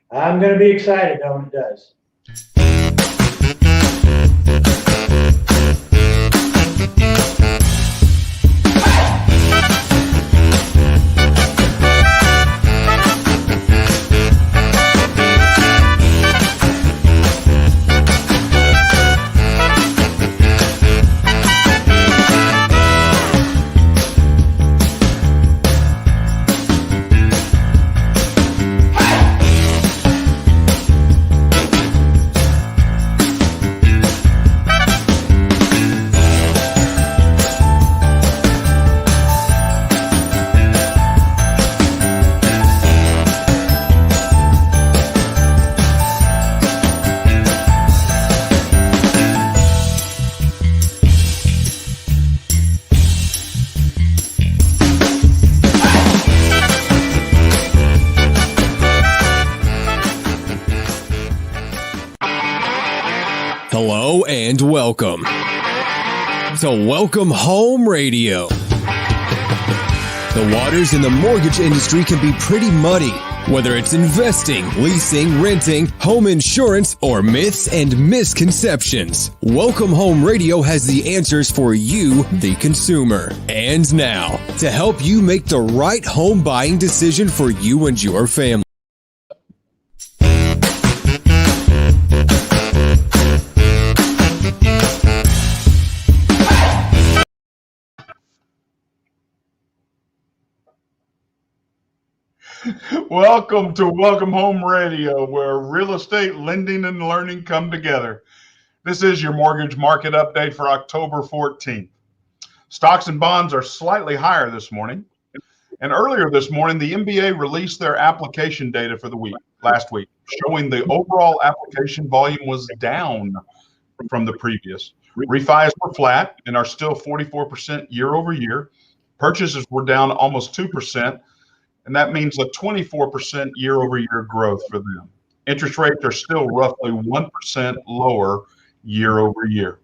I'm going to be excited when it does. Hello and welcome to Welcome Home Radio. The waters in the mortgage industry can be pretty muddy, whether it's investing, leasing, renting, home insurance, or myths and misconceptions. Welcome Home Radio has the answers for you, the consumer. And now, to help you make the right home buying decision for you and your family. Welcome to Welcome Home Radio, where real estate lending and learning come together. This is your mortgage market update for October 14th. Stocks and bonds are slightly higher this morning. And earlier this morning, the MBA released their application data for the last week, showing the overall application volume was down from the previous. Refis were flat and are still 44% year over year. Purchases were down almost 2%. And that means a 24% year-over-year growth for them. Interest rates are still roughly 1% lower year-over-year.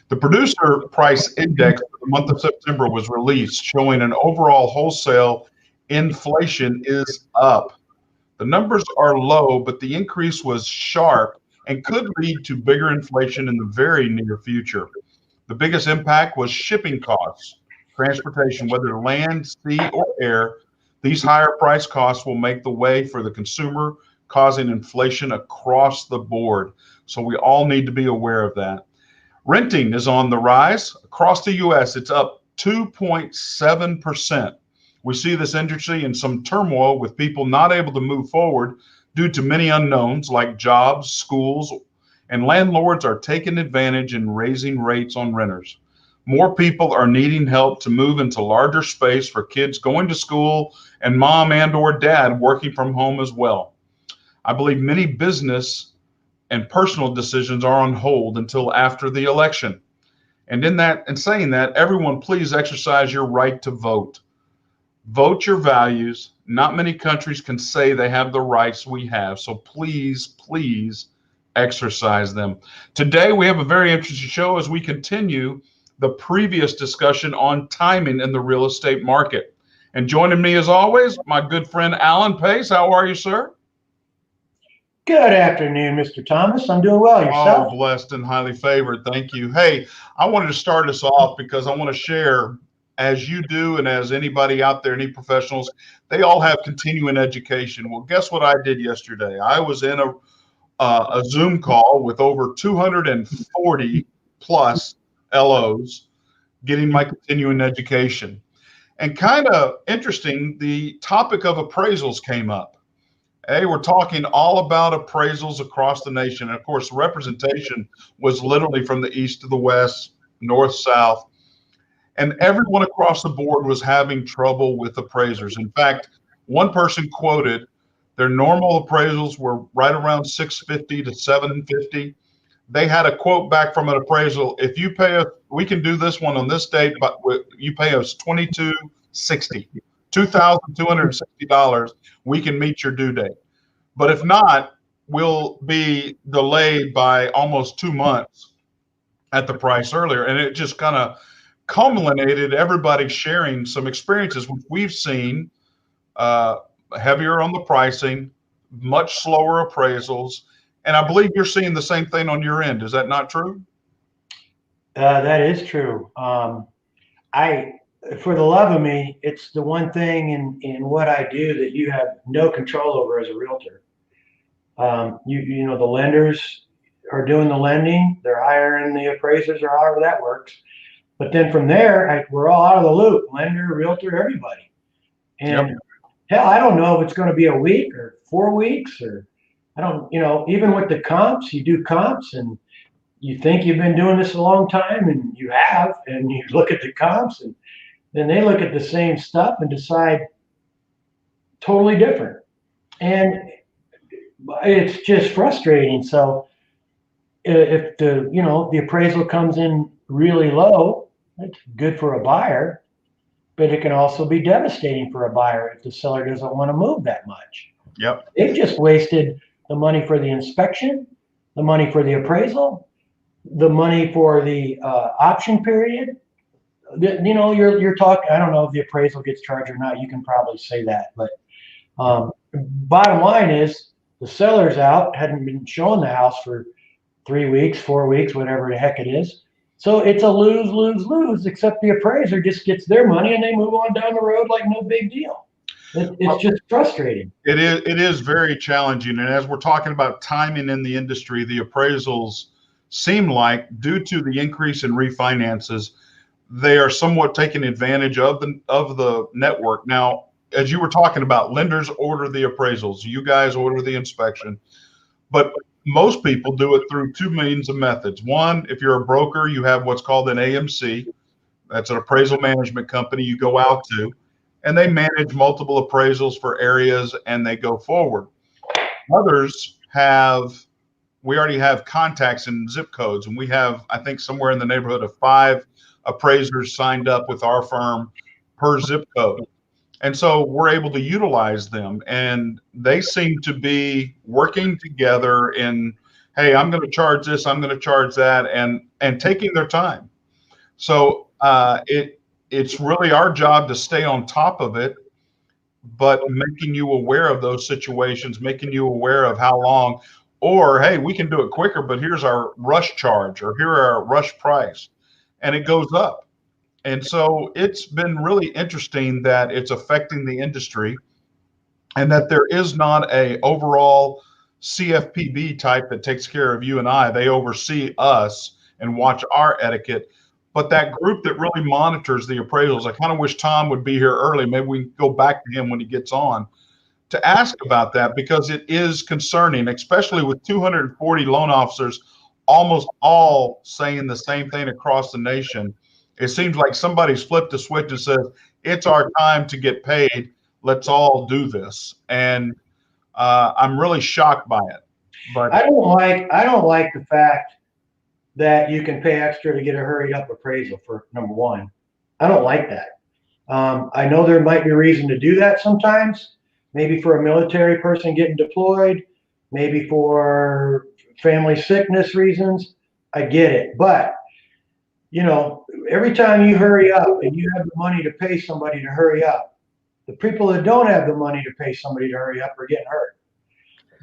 The producer price index for the month of September was released, showing an overall wholesale inflation is up. The numbers are low, but the increase was sharp and could lead to bigger inflation in the very near future. The biggest impact was shipping costs, transportation, whether land, sea, or air. These higher price costs will make the way for the consumer, causing inflation across the board. So we all need to be aware of that. Renting is on the rise. Across the U.S., it's up 2.7%. We see this industry in some turmoil with people not able to move forward due to many unknowns like jobs, schools, and landlords are taking advantage and raising rates on renters. More people are needing help to move into larger space for kids going to school and mom and or dad working from home as well. I believe many business and personal decisions are on hold until after the election. And in saying that, everyone please exercise your right to vote. Vote your values. Not many countries can say they have the rights we have. So please, please exercise them. Today we have a very interesting show as we continue the previous discussion on timing in the real estate market. And joining me as always, my good friend Alan Pace. How are you, sir? Good afternoon, Mr. Thomas. I'm doing well. Yourself? Oh, blessed and highly favored. Thank you. Hey, I wanted to start us off because I want to share, as you do and as anybody out there, any professionals, they all have continuing education. Well, guess what I did yesterday? I was in a Zoom call with over 240 plus LOs getting my continuing education. And kind of interesting, the topic of appraisals came up. Hey, we're talking all about appraisals across the nation. And of course, representation was literally from the east to the west, north, south. And everyone across the board was having trouble with appraisers. In fact, one person quoted their normal appraisals were right around 650 to 750. They had a quote back from an appraisal. If you pay us, we can do this one on this date, but you pay us $2,260, $2,260, we can meet your due date. But if not, we'll be delayed by almost 2 months at the price earlier. And it just kind of culminated everybody sharing some experiences, which we've seen heavier on the pricing, much slower appraisals. And I believe you're seeing the same thing on your end. Is that not true? That is true. For the love of me, it's the one thing in what I do that you have no control over as a realtor. You know, the lenders are doing the lending, they're hiring the appraisers or however that works. But then from there, we're all out of the loop, lender, realtor, everybody. And Yep. hell, I don't know if it's going to be a week or 4 weeks or I don't, you know, even with the comps, you do comps and you think you've been doing this a long time and you have, and you look at the comps and then they look at the same stuff and decide totally different. And it's just frustrating. So if the appraisal comes in really low, it's good for a buyer, but it can also be devastating for a buyer if the seller doesn't want to move that much. Yep. They've just wasted the money for the inspection, the money for the appraisal, the money for the option period. You're talking, I don't know if the appraisal gets charged or not. You can probably say that, but bottom line is the seller's out, hadn't been showing the house for 3 weeks, 4 weeks, whatever the heck it is. So it's a lose, lose, lose, except the appraiser just gets their money and they move on down the road like no big deal. It's just frustrating. It is very challenging. And as we're talking about timing in the industry, the appraisals seem like, due to the increase in refinances, they are somewhat taking advantage of the network. Now, as you were talking about, lenders order the appraisals, you guys order the inspection, but most people do it through two means of methods. One, if you're a broker, you have what's called an AMC. That's an appraisal management company you go out to, and they manage multiple appraisals for areas and they go forward. Others we already have contacts and zip codes, and we have, I think, somewhere in the neighborhood of 5 appraisers signed up with our firm per zip code. And so we're able to utilize them, and they seem to be working together in, hey, I'm going to charge this, I'm going to charge that, and taking their time. So it's really our job to stay on top of it, but making you aware of those situations, making you aware of how long, or, hey, we can do it quicker, but here's our rush charge, or here are our rush price, and it goes up. And so it's been really interesting that it's affecting the industry, and that there is not a overall CFPB type that takes care of you and I. They oversee us and watch our etiquette. But that group that really monitors the appraisals, I kind of wish Tom would be here early. Maybe we can go back to him when he gets on to ask about that, because it is concerning, especially with 240 loan officers, almost all saying the same thing across the nation. It seems like somebody's flipped a switch and says, it's our time to get paid. Let's all do this. And I'm really shocked by it. But I don't like the fact that you can pay extra to get a hurried up appraisal, for number one. I don't like that. I know there might be a reason to do that sometimes, maybe for a military person getting deployed, maybe for family sickness reasons. I get it. But every time you hurry up and you have the money to pay somebody to hurry up, the people that don't have the money to pay somebody to hurry up are getting hurt.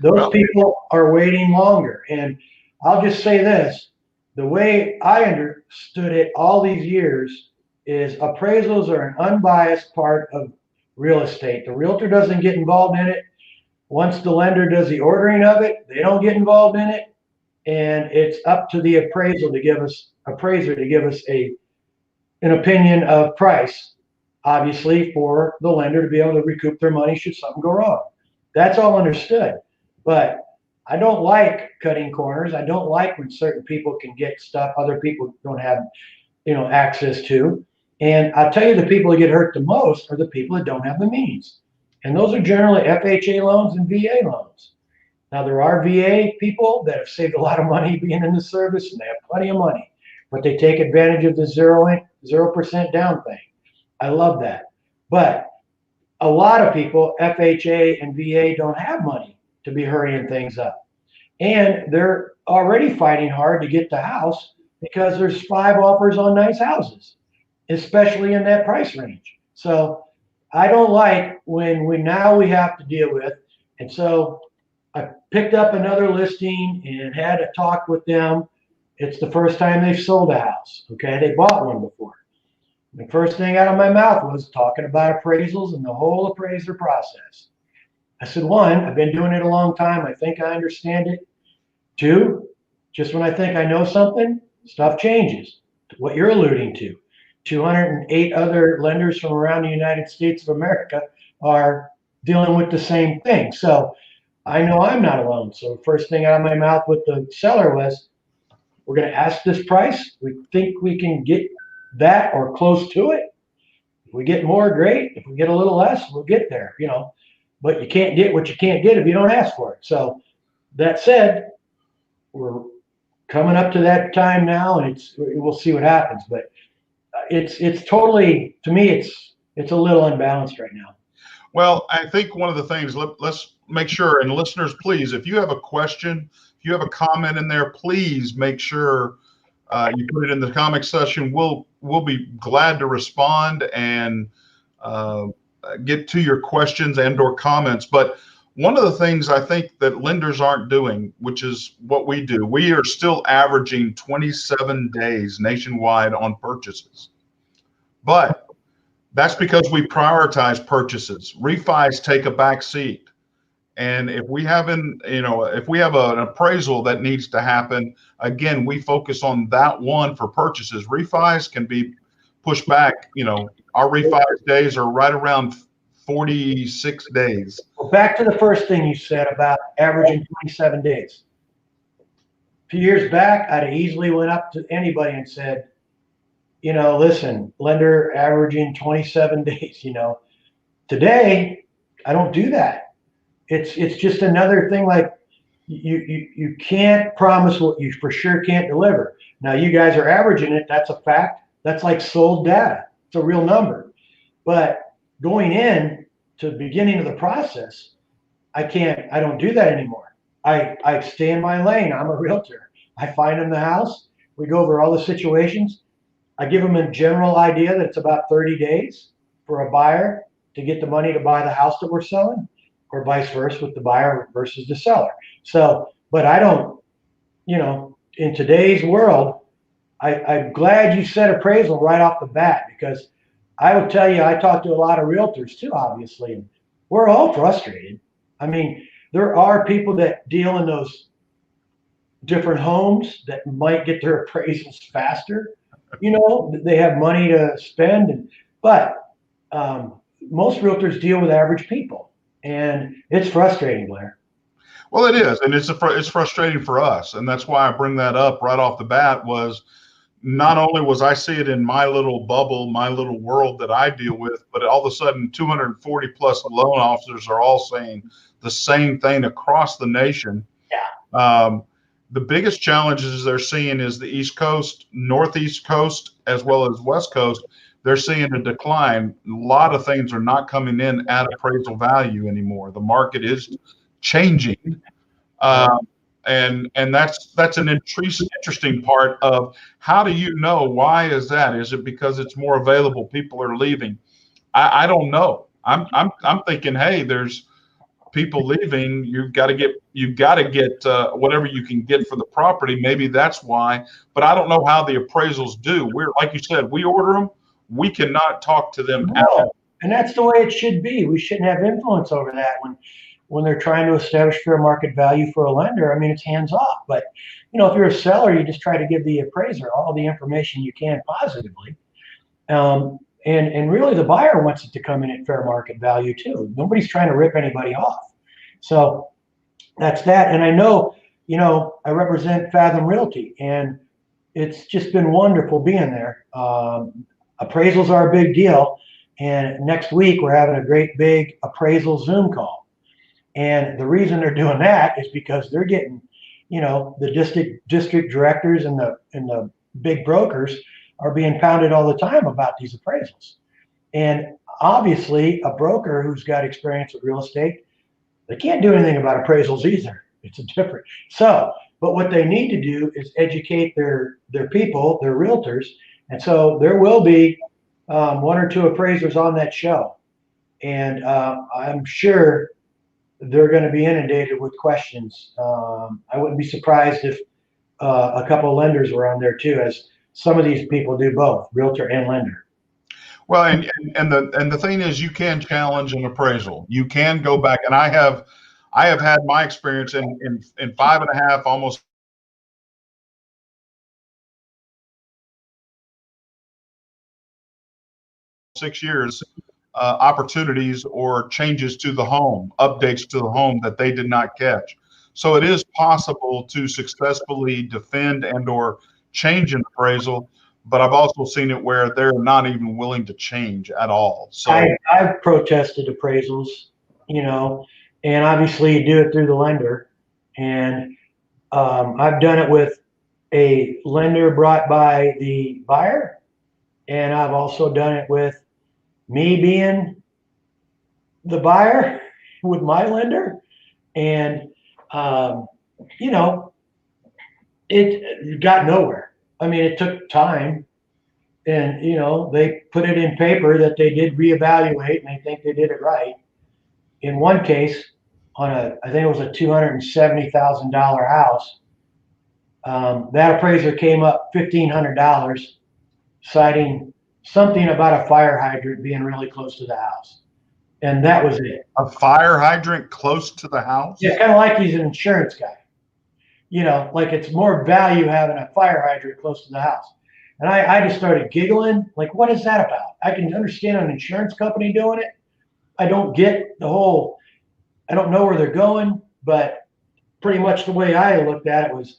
Those people are waiting longer. And I'll just say this, the way I understood it all these years is appraisals are an unbiased part of real estate. The realtor doesn't get involved in it. Once the lender does the ordering of it, they don't get involved in it. And it's up to the appraiser to give us an opinion of price, obviously, for the lender to be able to recoup their money should something go wrong. That's all understood. But I don't like cutting corners. I don't like when certain people can get stuff other people don't have, access to. And I'll tell you, the people that get hurt the most are the people that don't have the means. And those are generally FHA loans and VA loans. Now, there are VA people that have saved a lot of money being in the service, and they have plenty of money, but they take advantage of the 0% down thing. I love that. But a lot of people, FHA and VA, don't have money to be hurrying things up. And they're already fighting hard to get the house because there's 5 offers on nice houses, especially in that price range. So I don't like when we have to deal with. And so I picked up another listing and had a talk with them. It's the first time they've sold a house. Okay. They bought one before. The first thing out of my mouth was talking about appraisals and the whole appraiser process. I said, one, I've been doing it a long time. I think I understand it. Two, just when I think I know something, stuff changes. What you're alluding to. 208 other lenders from around the United States of America are dealing with the same thing. So I know I'm not alone. So the first thing out of my mouth with the seller was, we're going to ask this price. We think we can get that or close to it. If we get more, great. If we get a little less, we'll get there, but you can't get what you can't get if you don't ask for it. So that said, we're coming up to that time now, and we'll see what happens. But it's totally, to me, it's a little unbalanced right now. Well, I think one of the things, let's make sure, and listeners, please, if you have a question, if you have a comment in there, please make sure you put it in the comment section. We'll be glad to respond and get to your questions and or comments. But one of the things I think that lenders aren't doing, which is what we do, we are still averaging 27 days nationwide on purchases. But that's because we prioritize purchases. Refis take a back seat. And if we have an appraisal that needs to happen, again, we focus on that one for purchases. Refis can be pushed back. Our refi days are right around 46 days. Well, back to the first thing you said about averaging 27 days. A few years back, I'd have easily went up to anybody and said, listen, lender averaging 27 days, Today, I don't do that. It's just another thing, like you can't promise what you for sure can't deliver. Now you guys are averaging it. That's a fact. That's like sold data. It's a real number. But going in to the beginning of the process, I don't do that anymore. I stay in my lane. I'm a realtor. I find them the house. We go over all the situations. I give them a general idea that it's about 30 days for a buyer to get the money to buy the house that we're selling, or vice versa with the buyer versus the seller. So, but I don't, in today's world, I'm glad you said appraisal right off the bat, because I will tell you, I talk to a lot of realtors too, obviously, and we're all frustrated. I mean, there are people that deal in those different homes that might get their appraisals faster. They have money to spend, but most realtors deal with average people. And it's frustrating, Blair. Well, it is, and it's frustrating for us, and that's why I bring that up right off the bat. Was not only was I see it in my little bubble, my little world that I deal with, but all of a sudden 240 plus loan officers are all saying the same thing across the nation. Yeah. The biggest challenges they're seeing is the East Coast, Northeast Coast, as well as West Coast. They're seeing a decline. A lot of things are not coming in at appraisal value anymore. The market is changing, and that's an interesting part of how do you know? Why is that? Is it because it's more available? People are leaving. I don't know. I'm thinking, hey, there's people leaving. You've got to get whatever you can get for the property. Maybe that's why. But I don't know how the appraisals do. We're, like you said, we order them. We cannot talk to them at all. And that's the way it should be. We shouldn't have influence over that when they're trying to establish fair market value for a lender. I mean, it's hands off. But if you're a seller, you just try to give the appraiser all the information you can positively. And really the buyer wants it to come in at fair market value too. Nobody's trying to rip anybody off. So that's that. And I know, I represent Fathom Realty, and it's just been wonderful being there. Appraisals are a big deal. And next week we're having a great big appraisal Zoom call. And the reason they're doing that is because they're getting, the district directors and the big brokers are being pounded all the time about these appraisals. And obviously a broker who's got experience with real estate, they can't do anything about appraisals either. It's different. So, but what they need to do is educate their people, their realtors. And so there will be one or two appraisers on that show. And I'm sure they're going to be inundated with questions. I wouldn't be surprised if a couple of lenders were on there too, as some of these people do both, realtor and lender. Well, and the thing is, you can challenge an appraisal. You can go back, and I have had my experience in 5.5, almost 6 years, opportunities or changes to the home, updates to the home that they did not catch. So it is possible to successfully defend and or change an appraisal, but I've also seen it where they're not even willing to change at all. So I've protested appraisals, and obviously you do it through the lender. And I've done it with a lender brought by the buyer, and I've also done it with me being the buyer with my lender. And, it got nowhere. I mean, it took time. And, they put it in paper that they did reevaluate and they think they did it right. In one case, I think it was a $270,000 house, that appraiser came up $1,500, citing something about a fire hydrant being really close to the house. And that was it. a fire hydrant close to the house? Yeah, kind of like he's an insurance guy. Like it's more value having a fire hydrant close to the house. And I just started giggling, like, what is that about? I can understand an insurance company doing it. I don't get I don't know where they're going, but pretty much the way I looked at it was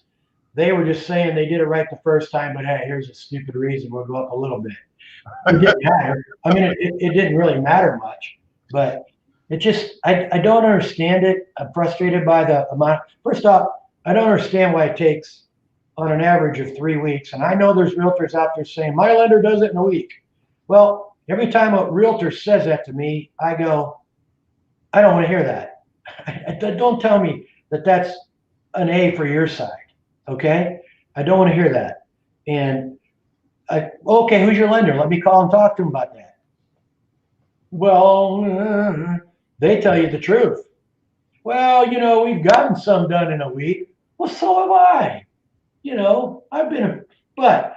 they were just saying they did it right the first time, but hey, here's a stupid reason, we'll go up a little bit. It didn't matter. I mean, it didn't really matter much, but it just, I don't understand it. I'm frustrated by the amount. First off, I don't understand why it takes on an average of 3 weeks. And I know there's realtors out there saying, my lender does it in a week. Well, every time a realtor says that to me, I go, I don't want to hear that. Don't tell me that that's an A for your side. Okay. I don't want to hear that. And okay, who's your lender? Let me call and talk to him about that. Well, they tell you the truth. Well, we've gotten some done in a week. Well, so have I. I've been, but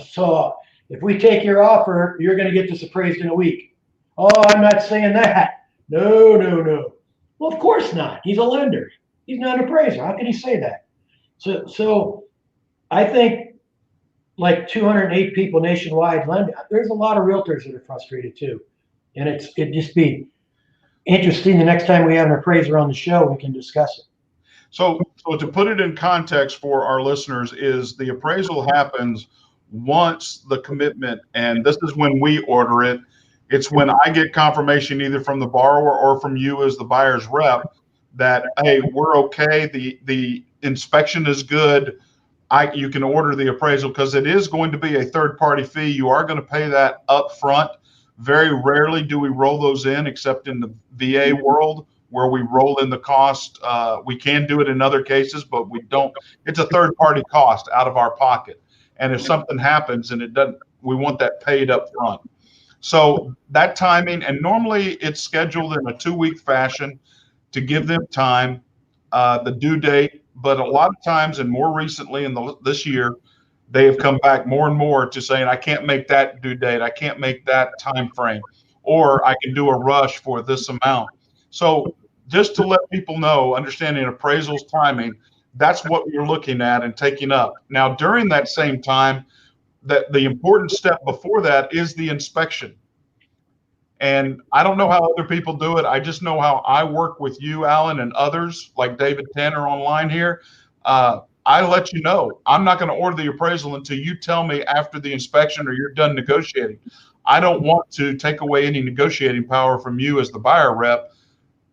so if we take your offer, you're going to get this appraised in a week. Oh, I'm not saying that. No. Well, of course not. He's a lender. He's not an appraiser. How can he say that? So I think like 208 people nationwide lend. There's a lot of realtors that are frustrated too. And it'd just be interesting the next time we have an appraiser on the show, we can discuss it. So to put it in context for our listeners, is the appraisal happens once the commitment, and this is when we order it. It's when I get confirmation either from the borrower or from you as the buyer's rep that, hey, we're okay. The inspection is good. You can order the appraisal because it is going to be a third-party fee. You are going to pay that up front. Very rarely do we roll those in, except in the VA world where we roll in the cost. We can do it in other cases, but we don't. It's a third-party cost out of our pocket. And if something happens and it doesn't, we want that paid up front. So that timing, and normally it's scheduled in a 2-week fashion to give them time, the due date. But a lot of times, and more recently this year, they have come back more and more to saying, I can't make that due date. I can't make that time frame, or I can do a rush for this amount. So just to let people know, understanding appraisal's timing, that's what you're looking at and taking up. Now, during that same time, that the important step before that is the inspection. And I don't know how other people do it. I just know how I work with you, Alan, and others like David Tanner online here. I let you know I'm not going to order the appraisal until you tell me after the inspection or you're done negotiating. I don't want to take away any negotiating power from you as the buyer rep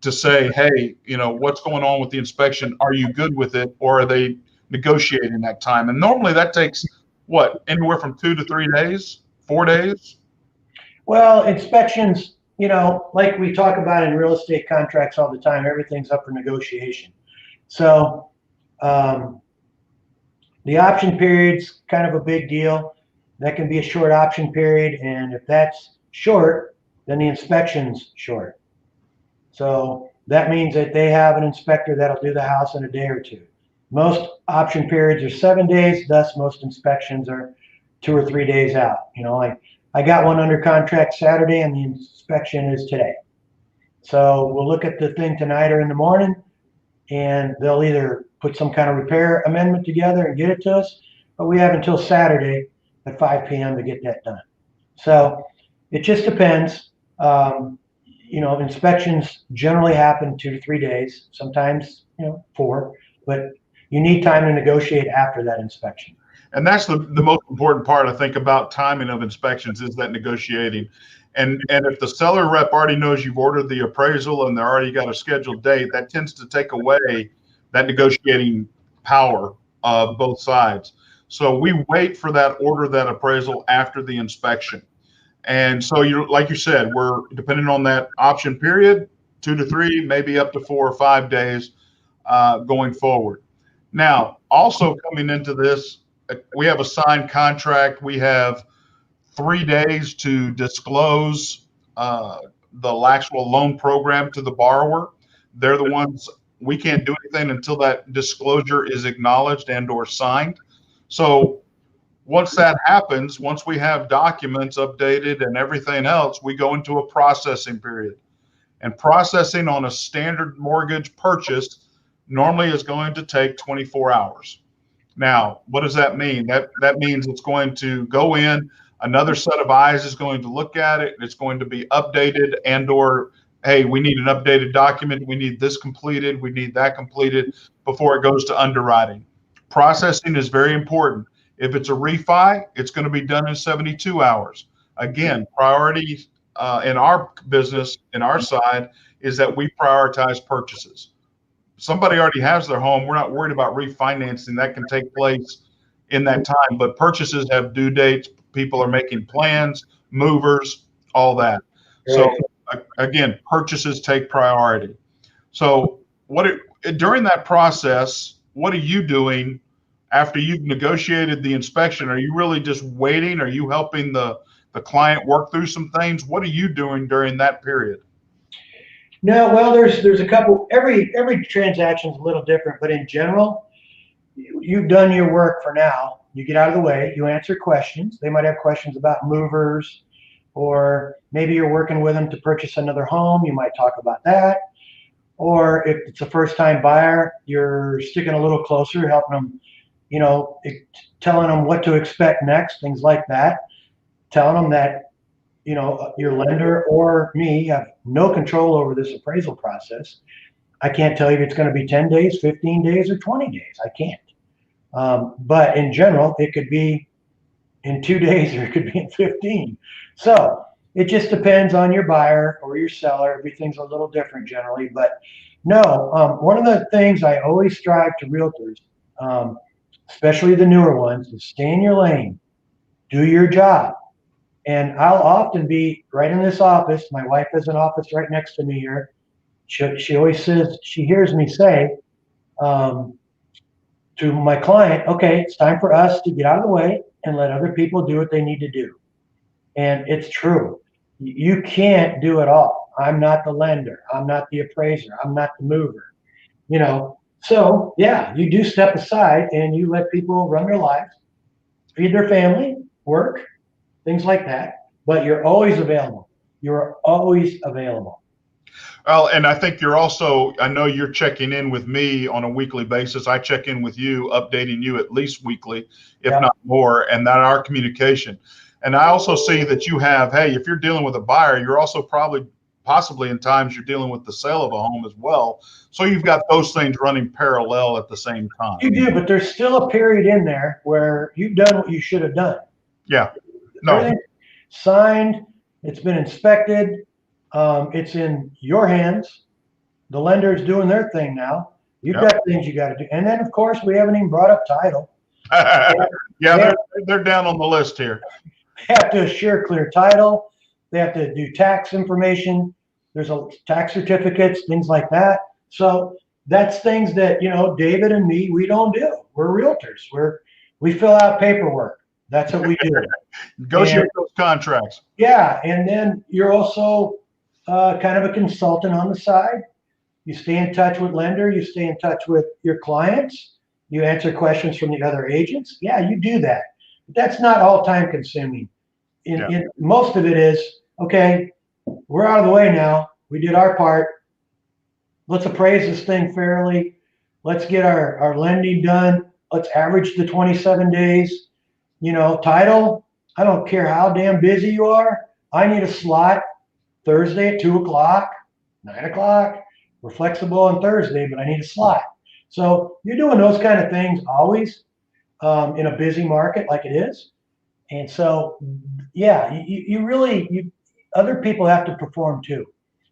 to say, hey, what's going on with the inspection? Are you good with it? Or are they negotiating that time? And normally that takes anywhere from 2 to 3 days, 4 days? Well, inspections, like we talk about in real estate contracts all the time, everything's up for negotiation. So the option period's kind of a big deal. That can be a short option period. And if that's short, then the inspection's short. So that means that they have an inspector that'll do the house in a day or two. Most option periods are 7 days, thus most inspections are 2 or 3 days out. I got one under contract Saturday and the inspection is today. So we'll look at the thing tonight or in the morning, and they'll either put some kind of repair amendment together and get it to us, but we have until Saturday at 5 p.m. to get that done. So it just depends. Inspections generally happen 2 to 3 days, sometimes 4, but you need time to negotiate after that inspection. And that's the most important part, I think, about timing of inspections is that negotiating. And if the seller rep already knows you've ordered the appraisal and they already got a scheduled date, that tends to take away that negotiating power of both sides. So we wait for that order, that appraisal after the inspection. And so like you said, we're depending on that option period, 2 to 3, maybe up to 4 or 5 days going forward. Now, also coming into this, we have a signed contract. We have 3 days to disclose the actual loan program to the borrower. They're the ones, we can't do anything until that disclosure is acknowledged and or signed. So once that happens, once we have documents updated and everything else, we go into a processing period. And processing on a standard mortgage purchase normally is going to take 24 hours. Now, what does that mean? That means it's going to go in, another set of eyes is going to look at it, it's going to be updated and or, hey, we need an updated document, we need this completed, we need that completed before it goes to underwriting. Processing is very important. If it's a refi, it's going to be done in 72 hours. Again, priority in our business, in our side, is that we prioritize purchases. Somebody already has their home. We're not worried about refinancing. That can take place in that time. But purchases have due dates. People are making plans, movers, all that. So again, purchases take priority. So during that process, what are you doing after you've negotiated the inspection? Are you really just waiting? Are you helping the client work through some things? What are you doing during that period? No, well, there's a couple. Every transaction is a little different, but in general, you've done your work for now. You get out of the way. You answer questions. They might have questions about movers, or maybe you're working with them to purchase another home. You might talk about that. Or if it's a first-time buyer, you're sticking a little closer, helping them, telling them what to expect next, things like that. Telling them that your lender or me have no control over this appraisal process. I can't tell you if it's going to be 10 days, 15 days, or 20 days. I can't. But in general, it could be in 2 days or it could be in 15. So it just depends on your buyer or your seller. Everything's a little different generally. But no, one of the things I always strive to realtors, especially the newer ones, is stay in your lane, do your job. And I'll often be right in this office. My wife has an office right next to me here. She always says, she hears me say to my client, okay, it's time for us to get out of the way and let other people do what they need to do. And it's true. You can't do it all. I'm not the lender. I'm not the appraiser. I'm not the mover. So yeah, you do step aside and you let people run their lives, feed their family, work, things like that, but you're always available. You're always available. Well, and I think I know you're checking in with me on a weekly basis. I check in with you, updating you at least weekly, if not more, and that our communication. And I also see that you have, hey, if you're dealing with a buyer, you're also possibly in times you're dealing with the sale of a home as well. So you've got those things running parallel at the same time. You do, but there's still a period in there where you've done what you should have done. Yeah. No. Everything signed, it's been inspected, it's in your hands. The lender is doing their thing now. You've got things you got to do. And then, of course, we haven't even brought up title. They're down on the list here. They have to assure clear title. They have to do tax information. There's tax certificates, things like that. So that's things that, David and me, we don't do. We're realtors. We fill out paperwork. That's what we do. Negotiate those contracts. Yeah, and then you're also kind of a consultant on the side. You stay in touch with lender, you stay in touch with your clients, you answer questions from the other agents. Yeah, you do that. But that's not all time consuming. Most of it is, okay, we're out of the way now. We did our part. Let's appraise this thing fairly. Let's get our lending done. Let's average the 27 days. Title, I don't care how damn busy you are. I need a slot Thursday at 2 o'clock, 9 o'clock. We're flexible on Thursday, but I need a slot. So you're doing those kind of things always in a busy market like it is. And so, yeah, you other people have to perform too.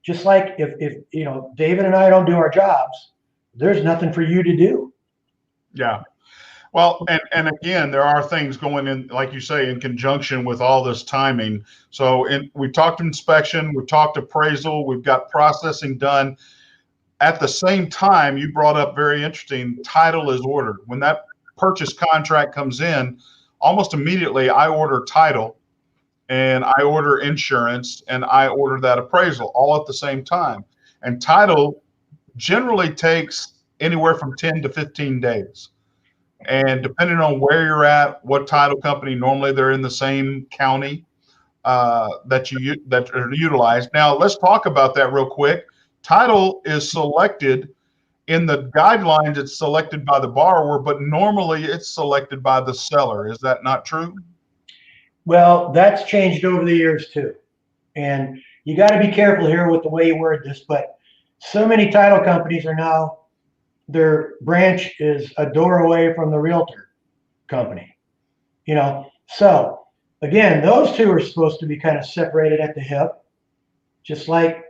Just like if David and I don't do our jobs, there's nothing for you to do. Yeah. Well, and again, there are things going in, like you say, in conjunction with all this timing. So we talked inspection, we talked appraisal, we've got processing done. At the same time, you brought up very interesting, title is ordered. When that purchase contract comes in, almost immediately I order title and I order insurance and I order that appraisal all at the same time. And title generally takes anywhere from 10 to 15 days. And depending on where you're at, what title company, normally they're in the same county that are utilized. Now, let's talk about that real quick. Title is selected in the guidelines. It's selected by the borrower, but normally it's selected by the seller. Is that not true? Well, that's changed over the years too. And you got to be careful here with the way you word this, but so many title companies are now, their branch is a door away from the realtor company, So again, those two are supposed to be kind of separated at the hip, just like,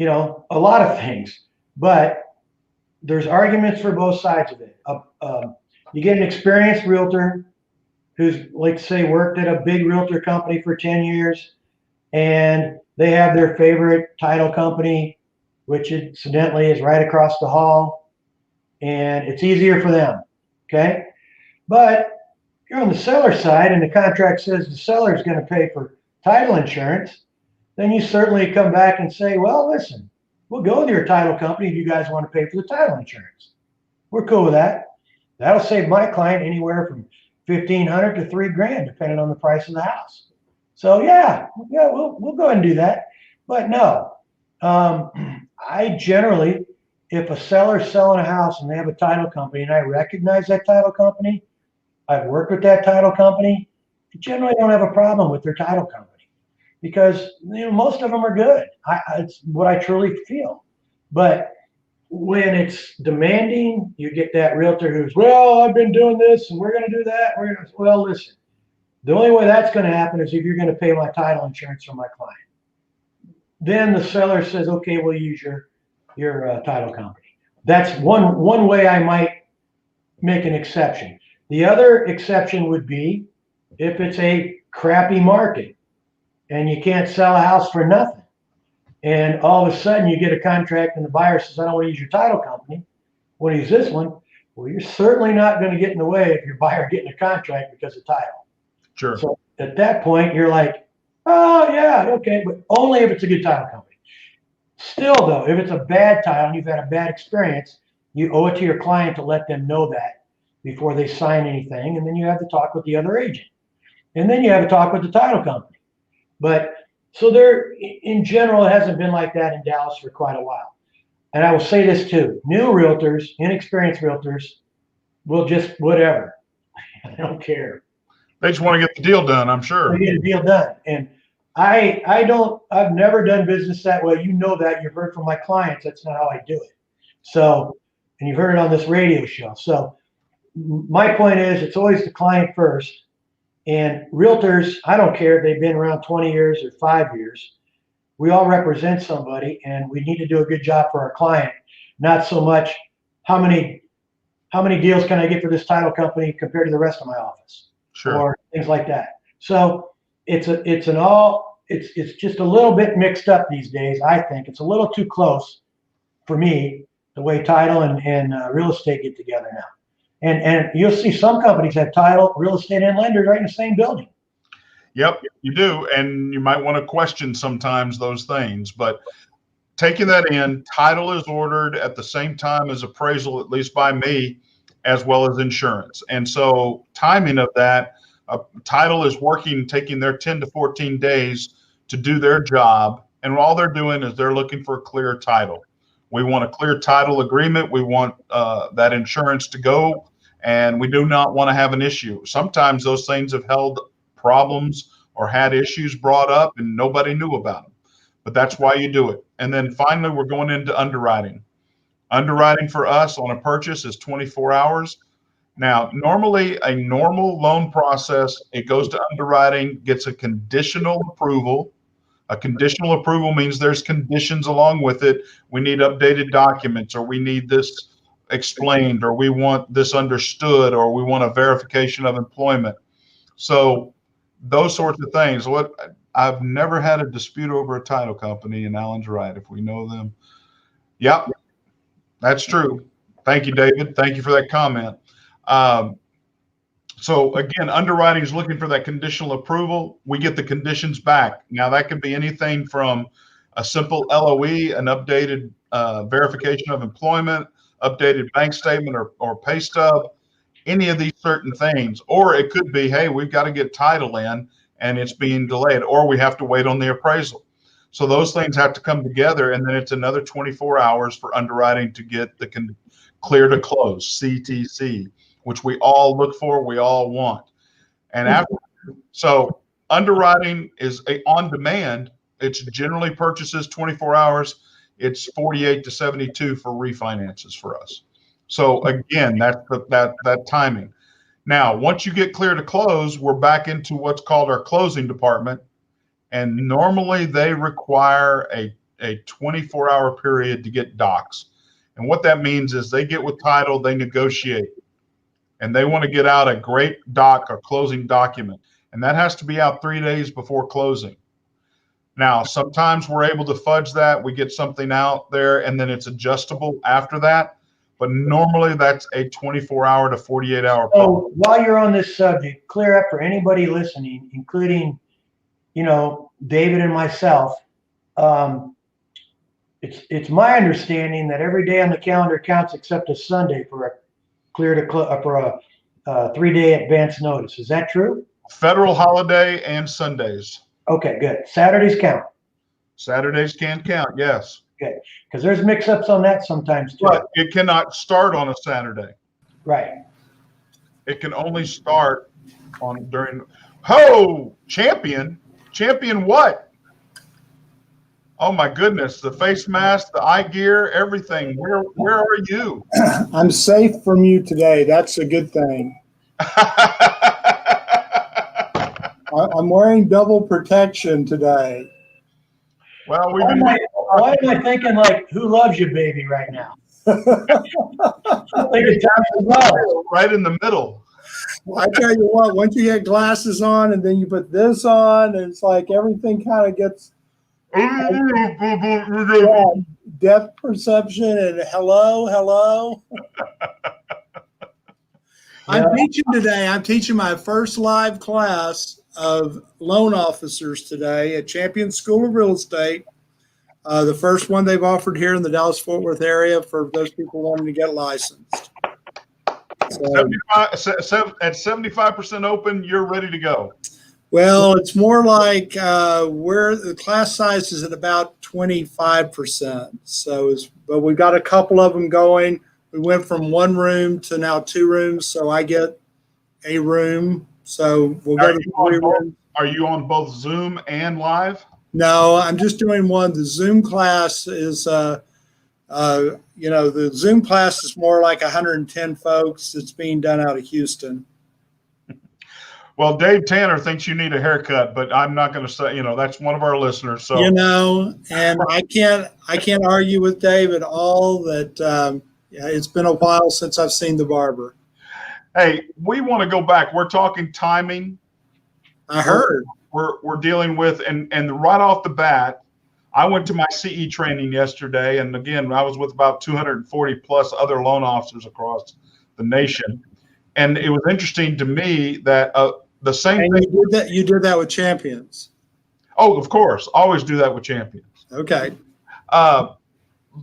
a lot of things, but there's arguments for both sides of it. You get an experienced realtor who's, like, say, worked at a big realtor company for 10 years, and they have their favorite title company, which incidentally is right across the hall, and it's easier for them, okay? But you're on the seller side, and the contract says the seller is going to pay for title insurance, then you certainly come back and say, well, listen, we'll go with your title company if you guys want to pay for the title insurance. We're cool with that. That'll save my client anywhere from $1,500 to $3,000, depending on the price of the house. So yeah, we'll go ahead and do that. But no, I generally, if a seller's selling a house and they have a title company and I recognize that title company, I've worked with that title company, I generally don't have a problem with their title company because most of them are good. It's what I truly feel. But when it's demanding, you get that realtor who's, well, I've been doing this and we're going to do that. Well, listen, the only way that's going to happen is if you're going to pay my title insurance for my client. Then the seller says, okay, we'll use your title company. That's one way I might make an exception. The other exception would be if it's a crappy market and you can't sell a house for nothing. And all of a sudden you get a contract and the buyer says, I don't want to use your title company. I want to use this one. Well, you're certainly not going to get in the way of your buyer getting a contract because of title. Sure. So at that point, you're like, oh, yeah, okay, but only if it's a good title company. Still, though, if it's a bad title and you've had a bad experience, you owe it to your client to let them know that before they sign anything. And then you have to talk with the other agent. And then you have to talk with the title company. But so there, in general, it hasn't been like that in Dallas for quite a while. And I will say this too, new realtors, inexperienced realtors will just whatever. I don't care. They just want to get the deal done, I'm sure. They get a deal done. And I've never done business that way. You know that. You've heard from my clients. That's not how I do it. So, and you've heard it on this radio show. So my point is it's always the client first. And realtors, I don't care if they've been around 20 years or 5 years. We all represent somebody and we need to do a good job for our client. Not so much how many deals can I get for this title company compared to the rest of my office. Sure. Or things like that. So it's just a little bit mixed up these days. I think it's a little too close for me, the way title and real estate get together now. And you'll see some companies have title, real estate, and lenders right in the same building. Yep, you do. And you might want to question sometimes those things. But taking that in, title is ordered at the same time as appraisal, at least by me, as well as insurance. And so timing of that, title is working, taking their 10 to 14 days to do their job. And all they're doing is they're looking for a clear title. We want a clear title agreement. We want that insurance to go, and we do not want to have an issue. Sometimes those things have held problems or had issues brought up and nobody knew about them. But that's why you do it. And then finally, we're going into underwriting. Underwriting for us on a purchase is 24 hours. Now, normally a normal loan process, it goes to underwriting, gets a conditional approval. A conditional approval means there's conditions along with it. We need updated documents, or we need this explained, or we want this understood, or we want a verification of employment. So those sorts of things. I've never had a dispute over a title company, and Alan's right. If we know them. Yep, that's true. Thank you, David. Thank you for that comment. So again, underwriting is looking for that conditional approval. We get the conditions back. Now that can be anything from a simple LOE, an updated verification of employment, updated bank statement or pay stub, any of these certain things. Or it could be, hey, we've got to get title in and it's being delayed, or we have to wait on the appraisal. So those things have to come together, and then it's another 24 hours for underwriting to get the clear to close, CTC, which we all look for, we all want. And so underwriting is on demand. It's generally purchases 24 hours. It's 48 to 72 for refinances for us. So again, that's that timing. Now, once you get clear to close, we're back into what's called our closing department. And normally they require a 24-hour period to get docs. And what that means is they get with title, they negotiate, and they want to get out a great doc or closing document. And that has to be out 3 days before closing. Now, sometimes we're able to fudge that. We get something out there, and then it's adjustable after that. But normally that's a 24-hour to 48-hour. So while you're on this subject, clear up for anybody listening, including, David and myself. It's my understanding that every day on the calendar counts except a Sunday for a for a 3-day advance notice. Is that true? Federal holiday and Sundays. Okay, good. Saturdays count. Saturdays can count, yes. Okay, because there's mix-ups on that sometimes too. But it cannot start on a Saturday. Right. It can only start during. Champion what? Oh my goodness! The face mask, the eye gear, everything. Where are you? I'm safe from you today. That's a good thing. I'm wearing double protection today. Well, why am I thinking like "Who Loves You, Baby" right now? Right in the middle. Well, I tell you what, once you get glasses on and then you put this on, it's like everything kind of gets depth perception and hello. I'm teaching today. I'm teaching my first live class of loan officers today at Champion School of Real Estate. The first one they've offered here in the Dallas-Fort Worth area for those people wanting to get licensed. So, at 75% open, you're ready to go. Well, it's more like where the class size is at about 25%. But we've got a couple of them going. We went from 1 room to now 2 rooms, so I get a room. So we'll go to 3 rooms. Are you on both Zoom and live? No, I'm just doing one. The Zoom class is, the Zoom class is more like 110 folks. It's being done out of Houston. Well, Dave Tanner thinks you need a haircut, but I'm not going to say, that's one of our listeners. So, and I can't argue with Dave at all that it's been a while since I've seen the barber. Hey, we want to go back. We're talking timing. I heard. We're dealing with, and right off the bat, I went to my CE training yesterday, and again, I was with about 240 plus other loan officers across the nation, and it was interesting to me that the same and thing. You did that with Champions. Oh, of course, always do that with Champions. Okay.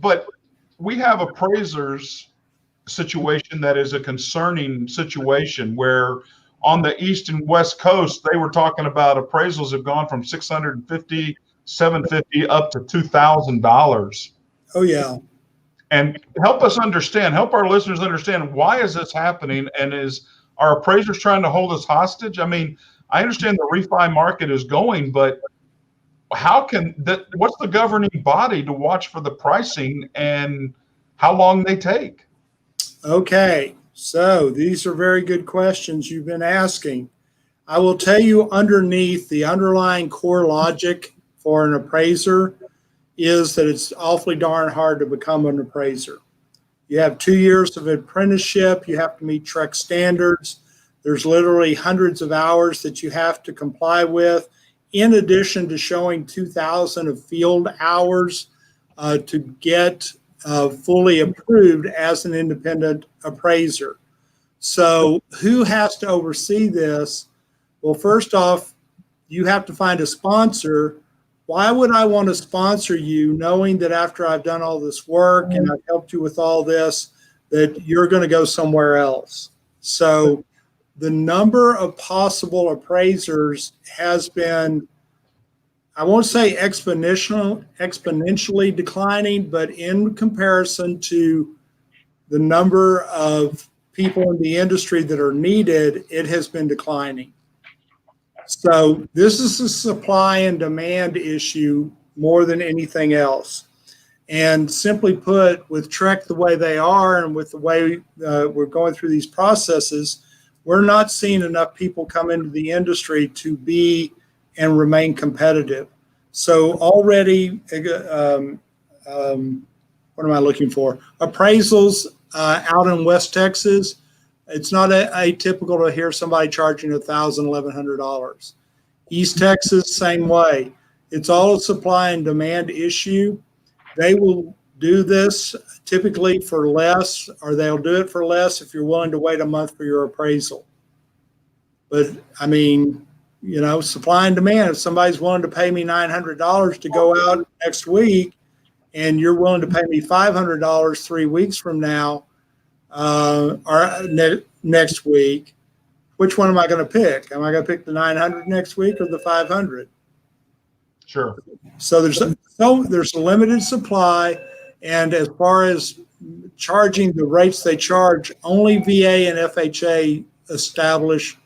but we have appraisers situation that is a concerning situation where on the east and west coast, they were talking about appraisals have gone from $650, $750 up to $2,000. Oh, yeah. And help our listeners understand, why is this happening? And are appraisers trying to hold us hostage? I mean, I understand the refi market is going, but what's the governing body to watch for the pricing and how long they take? Okay, so these are very good questions you've been asking. I will tell you, underneath the underlying core logic for an appraiser is that it's awfully darn hard to become an appraiser. You have 2 years of apprenticeship. You have to meet TREC standards. There's literally hundreds of hours that you have to comply with, in addition to showing 2,000 of field hours to get fully approved as an independent appraiser. So who has to oversee this? Well, first off, you have to find a sponsor. Why would I want to sponsor you knowing that after I've done all this work and I've helped you with all this, that you're going to go somewhere else? So the number of possible appraisers has been, I won't say exponentially declining, but in comparison to the number of people in the industry that are needed, it has been declining. So this is a supply and demand issue more than anything else. And simply put, with TREC the way they are and with the way we're going through these processes, we're not seeing enough people come into the industry to be and remain competitive. So already, what am I looking for? Appraisals out in West Texas, it's not atypical to hear somebody charging $1,000, $1,100. East Texas, same way. It's all a supply and demand issue. They will do this typically for less, or they'll do it for less if you're willing to wait a month for your appraisal. But I mean, you know, supply and demand. If somebody's willing to pay me $900 to go out next week, and you're willing to pay me $500 3 weeks from now, next week, which one am I going to pick? Am I going to pick the 900 next week or the 500? Sure. So there's a limited supply, and as far as charging the rates they charge, only VA and FHA establish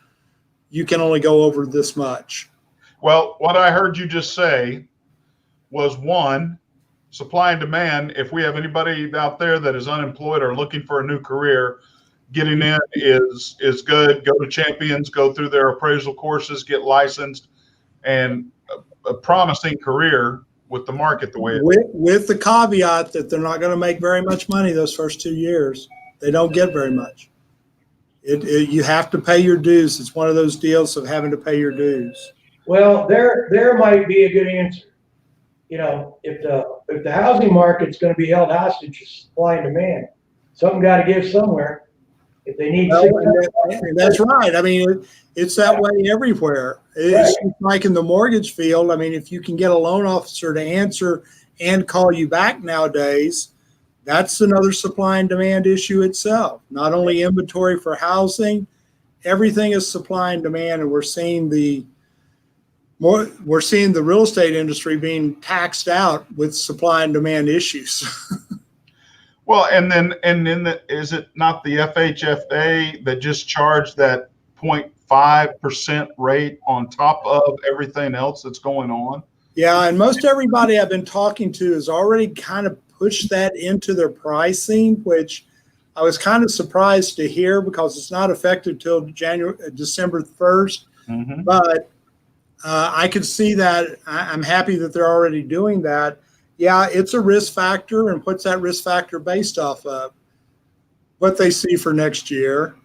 you can only go over this much. Well, what I heard you just say was, one, supply and demand. If we have anybody out there that is unemployed or looking for a new career, getting in is good. Go to Champions, go through their appraisal courses, get licensed, and a promising career with the market the way it is. With the caveat that they're not going to make very much money those first 2 years. They don't get very much. You have to pay your dues. It's one of those deals of having to pay your dues. Well, there might be a good answer. You know, if the housing market's going to be held hostage to supply and demand, something got to give somewhere. If they need, that's right. I mean, it's that way everywhere. It's like in the mortgage field. I mean, if you can get a loan officer to answer and call you back nowadays, that's another supply and demand issue itself. Not only inventory for housing, everything is supply and demand, and we're seeing the real estate industry being taxed out with supply and demand issues. Well, and then is it not the FHFA that just charged that 0.5% rate on top of everything else that's going on? Yeah, and most everybody I've been talking to has already kind of pushed that into their pricing, which I was kind of surprised to hear because it's not effective till December 1st. Mm-hmm. But I could see that. I'm happy that they're already doing that. Yeah, it's a risk factor, and what's that risk factor based off of? What they see for next year.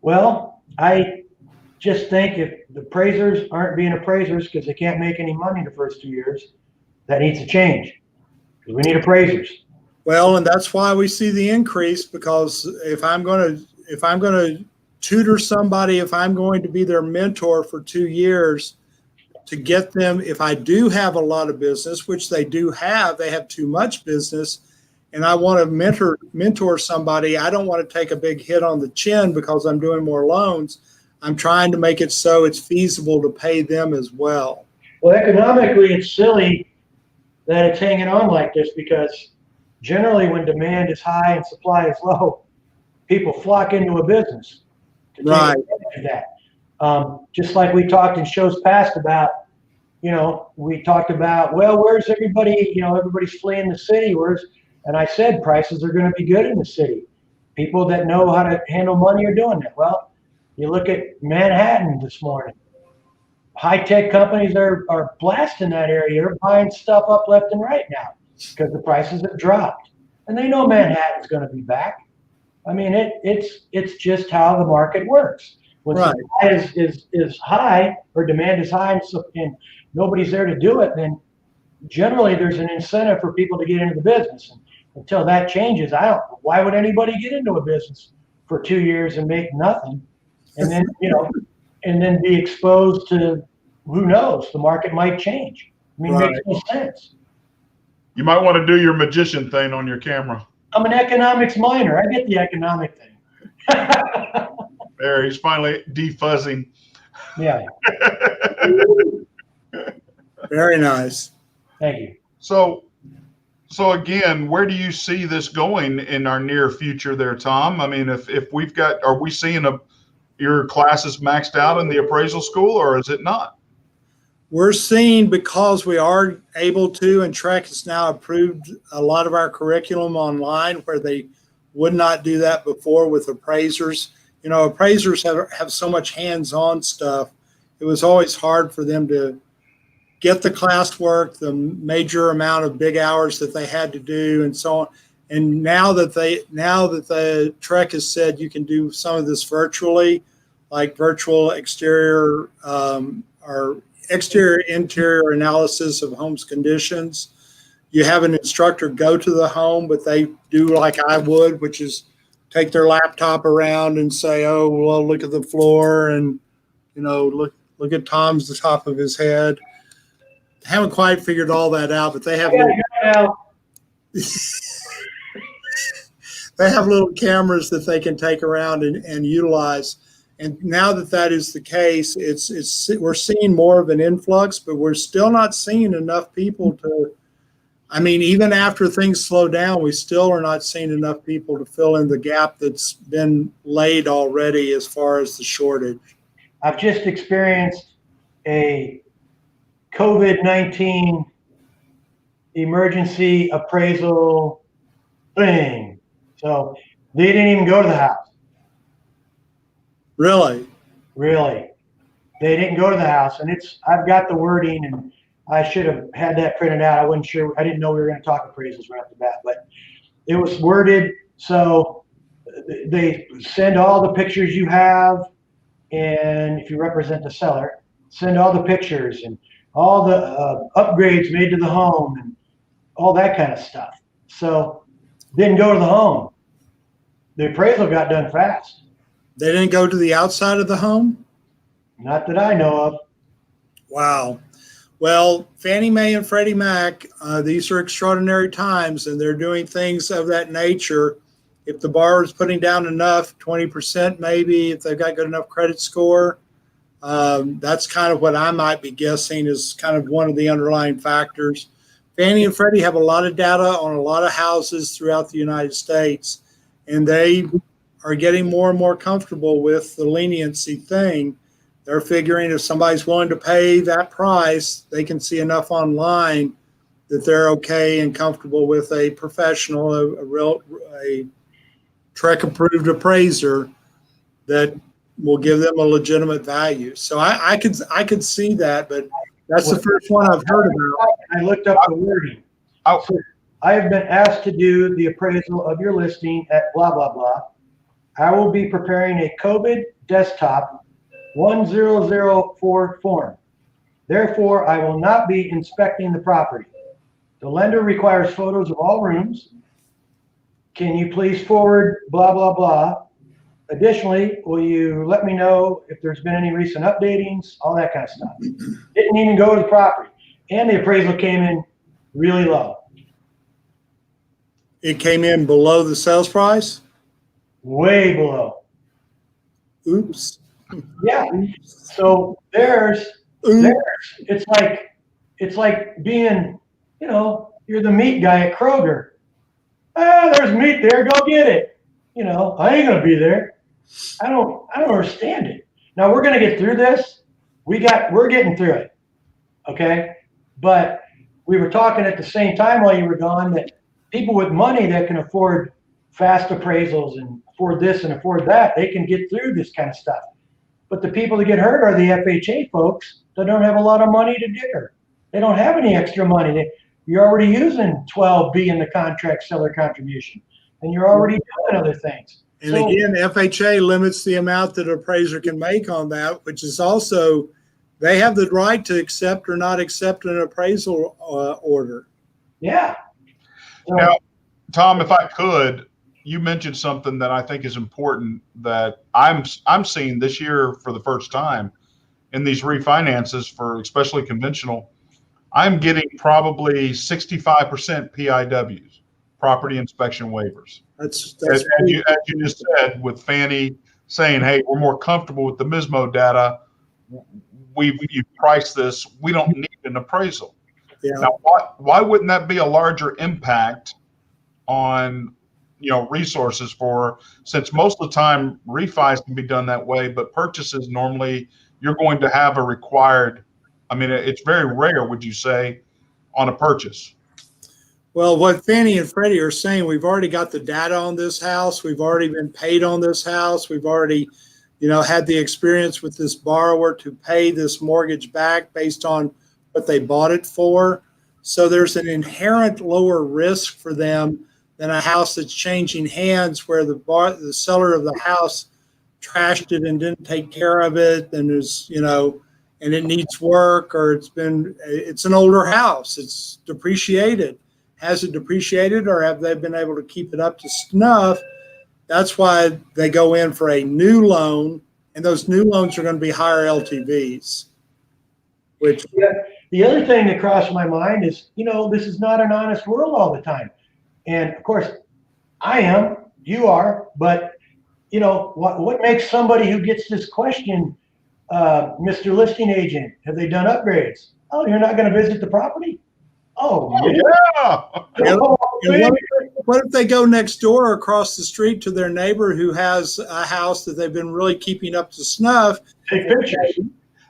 Well, I just think if the appraisers aren't being appraisers because they can't make any money the first 2 years, that needs to change. Because we need appraisers. Well, and that's why we see the increase, because if I'm going to tutor somebody, if I'm going to be their mentor for 2 years, to get them, if I do have a lot of business, which they do have, they have too much business, and I want to mentor somebody, I don't want to take a big hit on the chin because I'm doing more loans. I'm trying to make it so it's feasible to pay them as well. Well, economically, it's silly that it's hanging on like this, because generally when demand is high and supply is low, people flock into a business to take Right. advantage of that. Just like we talked in shows past about, we talked about, well, where's everybody? Everybody's fleeing the city. And I said prices are going to be good in the city. People that know how to handle money are doing it. Well, you look at Manhattan this morning. High-tech companies are blasting that area. They're buying stuff up left and right now because the prices have dropped. And they know Manhattan's going to be back. I mean, it's just how the market works. When supply is high, or demand is high, and nobody's there to do it, then generally there's an incentive for people to get into the business. And until that changes, why would anybody get into a business for 2 years and make nothing, and then and then be exposed to, who knows, the market might change. I mean, it makes no sense. You might want to do your magician thing on your camera. I'm an economics minor. I get the economic thing. There, he's finally defuzzing. Yeah. Very nice. Thank you. So again, where do you see this going in our near future there, Tom? I mean, if we've got, are we seeing your classes maxed out in the appraisal school, or is it not? We're seeing, because we are able to, and TREC has now approved a lot of our curriculum online, where they would not do that before with appraisers. Appraisers have so much hands-on stuff. It was always hard for them to get the classwork, the major amount of big hours that they had to do, and so on. And now that the TREC has said you can do some of this virtually, like virtual exterior or exterior interior analysis of home's conditions. You have an instructor go to the home, but they do like I would, which is take their laptop around and say, oh, well, look at the floor, and look at the top of his head. Haven't quite figured all that out, but they have they have little cameras that they can take around and utilize. And now that is the case, we're seeing more of an influx, but we're still not seeing enough people to. I mean, even after things slow down, we still are not seeing enough people to fill in the gap that's been laid already as far as the shortage. I've just experienced a COVID-19 emergency appraisal thing. So they didn't even go to the house. Really? Really. They didn't go to the house. And I've got the wording, and I should have had that printed out. I wasn't sure. I didn't know we were going to talk appraisals right off the bat, but it was worded so they send all the pictures you have, and if you represent the seller, send all the pictures and all the upgrades made to the home and all that kind of stuff. So didn't go to the home. The appraisal got done fast. They didn't go to the outside of the home? Not that I know of. Wow. Well, Fannie Mae and Freddie Mac, these are extraordinary times, and they're doing things of that nature. If the borrower is putting down enough, 20% maybe, if they've got good enough credit score, that's kind of what I might be guessing is kind of one of the underlying factors. Fannie and Freddie have a lot of data on a lot of houses throughout the United States, and they are getting more and more comfortable with the leniency thing. They're figuring if somebody's willing to pay that price, they can see enough online that they're okay and comfortable with a professional, a TREC-approved appraiser that will give them a legitimate value. So I could see that, but that's the first one I've heard about. I looked up the wording. So I have been asked to do the appraisal of your listing at blah, blah, blah. I will be preparing a COVID desktop 1004 form. Therefore, I will not be inspecting the property. The lender requires photos of all rooms. Can you please forward blah, blah, blah? Additionally, will you let me know if there's been any recent updatings, all that kind of stuff. Didn't even go to the property. And the appraisal came in really low, It came in below the sales price? way below. Oops. Yeah. So it's like being, you're the meat guy at Kroger. There's meat there, go get it. I ain't gonna be there. I don't understand it. Now we're gonna get through this. We're getting through it. Okay. But we were talking at the same time while you were gone that people with money that can afford fast appraisals and afford this and afford that, they can get through this kind of stuff. But the people that get hurt are the FHA folks that don't have a lot of money to dare. They don't have any extra money. You're already using 12B in the contract seller contribution, and you're already doing other things. And again, FHA limits the amount that an appraiser can make on that, which is also, they have the right to accept or not accept an appraisal order. Yeah. Now, Tom, if I could, you mentioned something that I think is important that I'm seeing this year for the first time in these refinances for especially conventional. I'm getting probably 65% PIWs, property inspection waivers. That's as you just said, with Fannie saying, hey, we're more comfortable with the MISMO data. You priced this. We don't need an appraisal. Yeah. Now, why wouldn't that be a larger impact on resources since most of the time refis can be done that way, but purchases normally you're going to have a required. I mean, it's very rare, would you say, on a purchase? Well, what Fannie and Freddie are saying, we've already got the data on this house. We've already been paid on this house. We've already, had the experience with this borrower to pay this mortgage back based on what they bought it for. So there's an inherent lower risk for them than a house that's changing hands where the seller of the house trashed it and didn't take care of it, and there's, and it needs work, or it's an older house. It's depreciated. Has it depreciated, or have they been able to keep it up to snuff? That's why they go in for a new loan, and those new loans are going to be higher LTVs. The other thing that crossed my mind is, this is not an honest world all the time. And of course, I am, you are, but what makes somebody who gets this question, Mr. Listing Agent, have they done upgrades? Oh, you're not going to visit the property? Oh, yeah. What if they go next door or across the street to their neighbor who has a house that they've been really keeping up to snuff? Take pictures.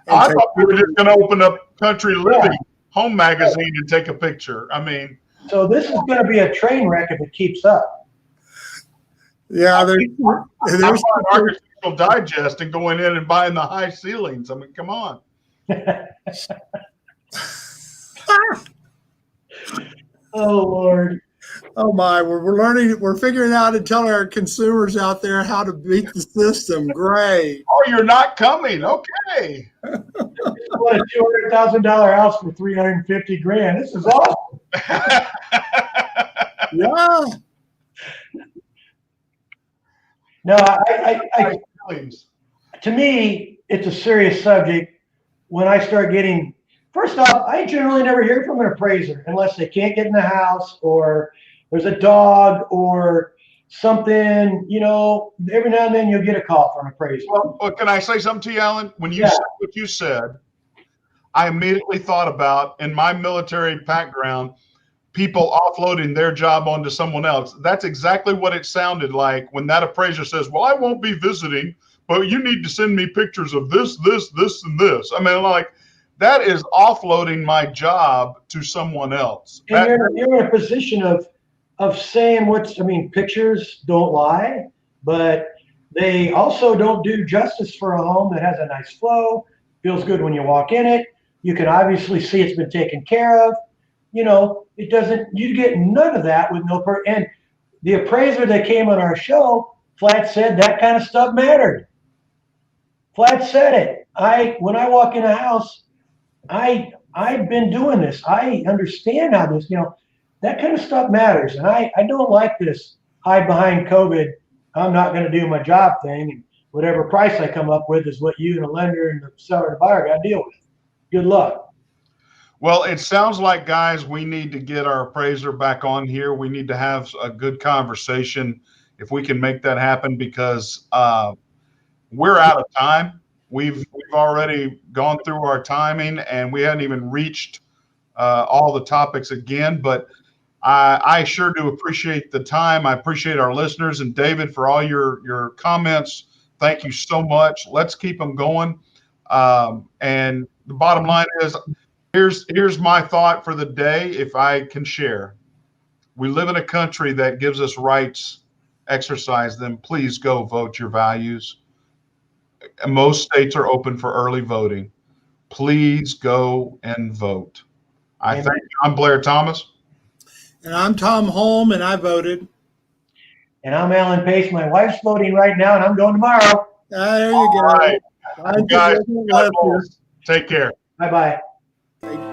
I thought we were just going to open up Country Living Home Magazine and take a picture. I mean, so this is going to be a train wreck if it keeps up. Yeah, there's Architectural Digest and going in and buying the high ceilings. I mean, come on. Oh Lord. Oh my, we're figuring out and telling our consumers out there how to beat the system. Great. Oh, you're not coming. Okay. What a $200,000 house for $350,000. This is awesome. Yeah. No, to me, it's a serious subject. When I start getting, first off, I generally never hear from an appraiser unless they can't get in the house or there's a dog or something, every now and then you'll get a call from an appraiser. Well, can I say something to you, Alan? When you said what you said, I immediately thought about, in my military background, people offloading their job onto someone else. That's exactly what it sounded like when that appraiser says, well, I won't be visiting, but you need to send me pictures of this, and this. I mean, like, that is offloading my job to someone else. And you're in a position of saying pictures don't lie, but they also don't do justice for a home that has a nice flow, feels good when you walk in it. You can obviously see it's been taken care of. It doesn't, you get none of that with and the appraiser that came on our show flat said that kind of stuff mattered. Flat said it. When I walk in a house, I've been doing this. I understand how this, that kind of stuff matters. And I don't like this hide behind COVID. I'm not going to do my job thing, and whatever price I come up with is what you and the lender and the seller and the buyer got to deal with. Good luck. Well, it sounds like, guys, we need to get our appraiser back on here. We need to have a good conversation if we can make that happen, because we're out of time. We've already gone through our timing, and we hadn't even reached all the topics again. But I sure do appreciate the time. I appreciate our listeners, and David, for all your comments. Thank you so much. Let's keep them going. And the bottom line is, here's my thought for the day, if I can share. We live in a country that gives us rights. Exercise them. Please go vote your values. Most states are open for early voting. Please go and vote. I thank you. I'm Blair Thomas. And I'm Tom Holm, and I voted. And I'm Alan Pace. My wife's voting right now, and I'm going tomorrow. There you All go. right. I Guys, just left you. take care. Bye-bye. Take